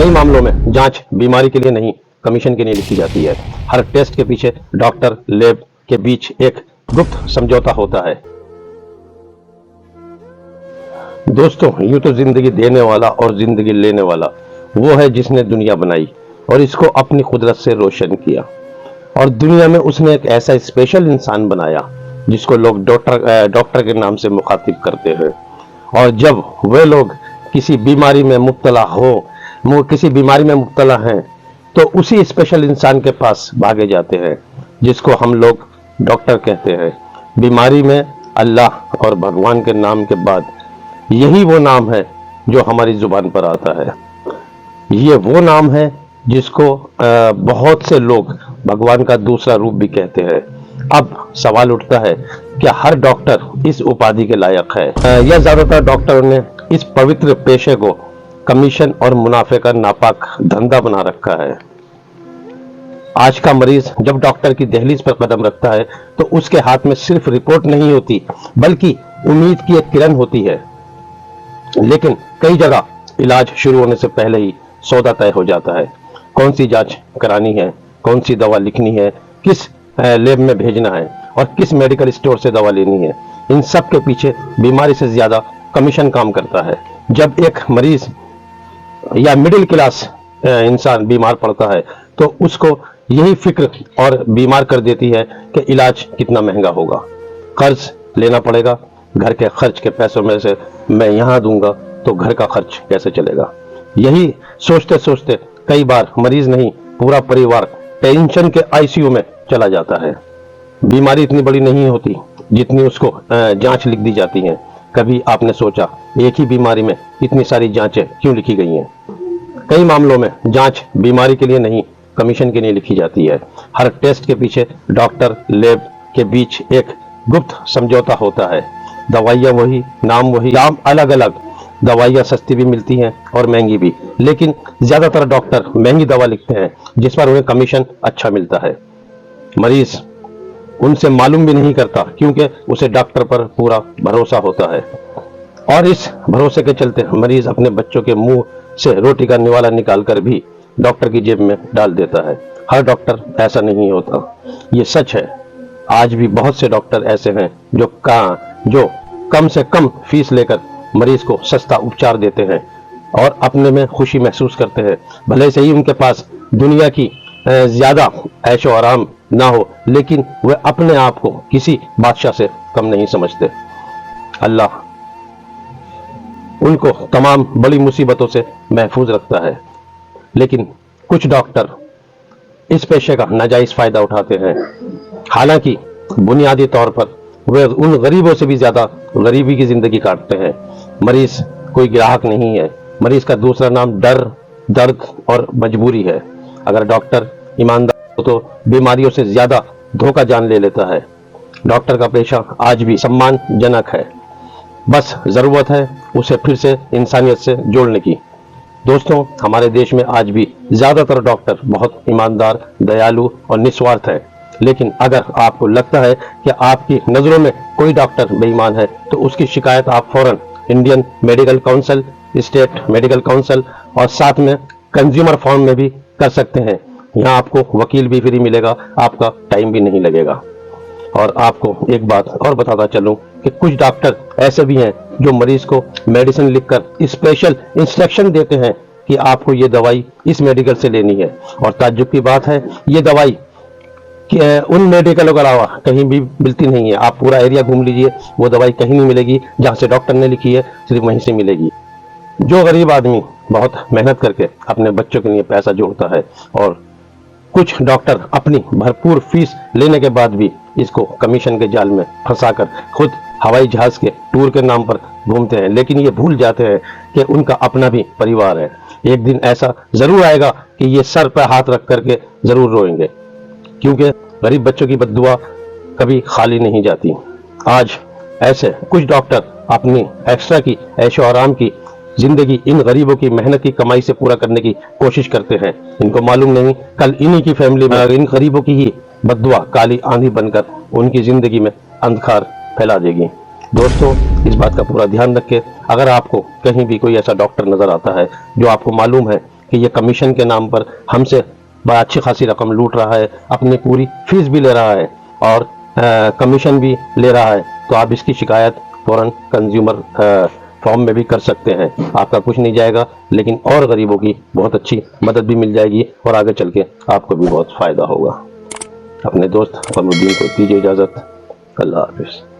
कई मामलों में जांच बीमारी के लिए नहीं, कमीशन के लिए लिखी जाती है। हर टेस्ट के पीछे डॉक्टर, लैब के बीच एक गुप्त समझौता होता है। दोस्तों, यूं तो जिंदगी देने वाला और जिंदगी लेने वाला वो है जिसने दुनिया बनाई और इसको अपनी कुदरत से रोशन किया, और दुनिया में उसने एक ऐसा स्पेशल इंसान बनाया जिसको लोग डॉक्टर के नाम से मुखातिब करते हैं। और जब वे लोग किसी बीमारी में मुब्तला हैं तो उसी स्पेशल इंसान के पास भागे जाते हैं जिसको हम लोग डॉक्टर कहते हैं। बीमारी में अल्लाह और भगवान के नाम के बाद यही वो नाम है जो हमारी जुबान पर आता है। ये वो नाम है जिसको बहुत से लोग भगवान का दूसरा रूप भी कहते हैं। अब सवाल उठता है, क्या हर डॉक्टर इस उपाधि के लायक है, या ज्यादातर डॉक्टरों ने इस पवित्र पेशे को कमीशन और मुनाफे का नापाक धंधा बना रखा है। आज का मरीज जब डॉक्टर की दहलीज पर कदम रखता है तो उसके हाथ में सिर्फ रिपोर्ट नहीं होती, बल्कि उम्मीद की एक किरण होती है। लेकिन कई जगह इलाज शुरू होने से पहले ही सौदा तय हो जाता है। कौन सी जांच करानी है, कौन सी दवा लिखनी है, किस लैब में भेजना है और किस मेडिकल स्टोर से दवा लेनी है, इन सब के पीछे बीमारी से ज्यादा कमीशन काम करता है। जब एक मरीज या मिडिल क्लास इंसान बीमार पड़ता है तो उसको यही फिक्र और बीमार कर देती है कि इलाज कितना महंगा होगा, कर्ज लेना पड़ेगा, घर के खर्च के पैसों में से मैं यहां दूंगा तो घर का खर्च कैसे चलेगा। यही सोचते सोचते कई बार मरीज नहीं, पूरा परिवार टेंशन के आईसीयू में चला जाता है। बीमारी इतनी बड़ी नहीं होती जितनी उसको जांच लिख दी जाती है। कभी आपने सोचा एक ही बीमारी में इतनी सारी जांचें क्यों लिखी गई हैं? कई मामलों में जांच बीमारी के लिए नहीं, कमीशन के लिए लिखी जाती है। हर टेस्ट के पीछे डॉक्टर, लैब के बीच एक गुप्त समझौता होता है। दवाइयां वही, नाम वही, दाम अलग अलग। दवाइयां सस्ती भी मिलती हैं और महंगी भी, लेकिन ज्यादातर डॉक्टर महंगी दवा लिखते हैं जिस पर उन्हें कमीशन अच्छा मिलता है। मरीज उनसे मालूम भी नहीं करता क्योंकि उसे डॉक्टर पर पूरा भरोसा होता है, और इस भरोसे के चलते मरीज अपने बच्चों के मुंह से रोटी का निवाला निकालकर भी डॉक्टर की जेब में डाल देता है। हर डॉक्टर ऐसा नहीं होता, ये सच है। आज भी बहुत से डॉक्टर ऐसे हैं जो कम से कम फीस लेकर मरीज को सस्ता उपचार देते हैं और अपने में खुशी महसूस करते हैं। भले से ही उनके पास दुनिया की ज्यादा ऐशो आराम ना हो, लेकिन वे अपने आप को किसी बादशाह से कम नहीं समझते। अल्लाह उनको तमाम बड़ी मुसीबतों से महफूज रखता है, लेकिन कुछ डॉक्टर इस पेशे का नाजायज फायदा उठाते हैं। हालांकि बुनियादी तौर पर वे उन गरीबों से भी ज्यादा गरीबी की जिंदगी काटते हैं। मरीज कोई ग्राहक नहीं है, मरीज का दूसरा नाम डर, दर्द और मजबूरी है। अगर डॉक्टर ईमानदार हो तो बीमारियों से ज्यादा धोखा जान ले लेता है। डॉक्टर का पेशा आज भी सम्मानजनक है, बस जरूरत है उसे फिर से इंसानियत से जोड़ने की। दोस्तों, हमारे देश में आज भी ज्यादातर डॉक्टर बहुत ईमानदार, दयालु और निस्वार्थ है। लेकिन अगर आपको लगता है कि आपकी नजरों में कोई डॉक्टर बेईमान है तो उसकी शिकायत आप फौरन Indian medical council, state medical council और साथ में कंज्यूमर फॉर्म में भी कर सकते हैं। यहाँ आपको वकील भी फ्री मिलेगा, आपका टाइम भी नहीं लगेगा। और आपको एक बात और बताता चलूं कि कुछ डॉक्टर ऐसे भी हैं जो मरीज को मेडिसिन लिखकर स्पेशल इंस्ट्रक्शन देते हैं कि आपको ये दवाई इस मेडिकल से लेनी है। और ताज्जुब की बात है, ये दवाई उन मेडिकलों के अलावा कहीं भी मिलती नहीं है। आप पूरा एरिया घूम लीजिए, वो दवाई कहीं नहीं मिलेगी जहां से डॉक्टर ने लिखी है, सिर्फ वहीं से मिलेगी। जो गरीब आदमी बहुत मेहनत करके अपने बच्चों के लिए पैसा जोड़ता है, और कुछ डॉक्टर अपनी भरपूर फीस लेने के बाद भी इसको कमीशन के जाल में फंसाकर खुद हवाई जहाज के टूर के नाम पर घूमते हैं, लेकिन ये भूल जाते हैं कि उनका अपना भी परिवार है। एक दिन ऐसा जरूर आएगा कि ये सर पर हाथ रख करके जरूर रोएंगे, क्योंकि गरीब बच्चों की बद्दुआ कभी खाली नहीं जाती। आज ऐसे कुछ डॉक्टर अपनी एक्स्ट्रा की ऐशो आराम की जिंदगी इन गरीबों की मेहनत की कमाई से पूरा करने की कोशिश करते हैं। इनको मालूम नहीं कल इन्हीं की फैमिली में इन गरीबों की ही बद्दुआ काली आंधी बनकर उनकी जिंदगी में अंधकार फैला देगी। दोस्तों, इस बात का पूरा ध्यान रखें। अगर आपको कहीं भी कोई ऐसा डॉक्टर नजर आता है जो आपको मालूम है कि ये कमीशन के नाम पर हमसे बड़ा अच्छी खासी रकम लूट रहा है, अपनी पूरी फीस भी ले रहा है और कमीशन भी ले रहा है, तो आप इसकी शिकायत फौरन कंज्यूमर फॉर्म में भी कर सकते हैं। आपका कुछ नहीं जाएगा, लेकिन और गरीबों की बहुत अच्छी मदद भी मिल जाएगी और आगे चल के आपको भी बहुत फ़ायदा होगा। अपने दोस्त फरुद्दीन को दीजिए इजाज़त। अल्लाह हाफिज़।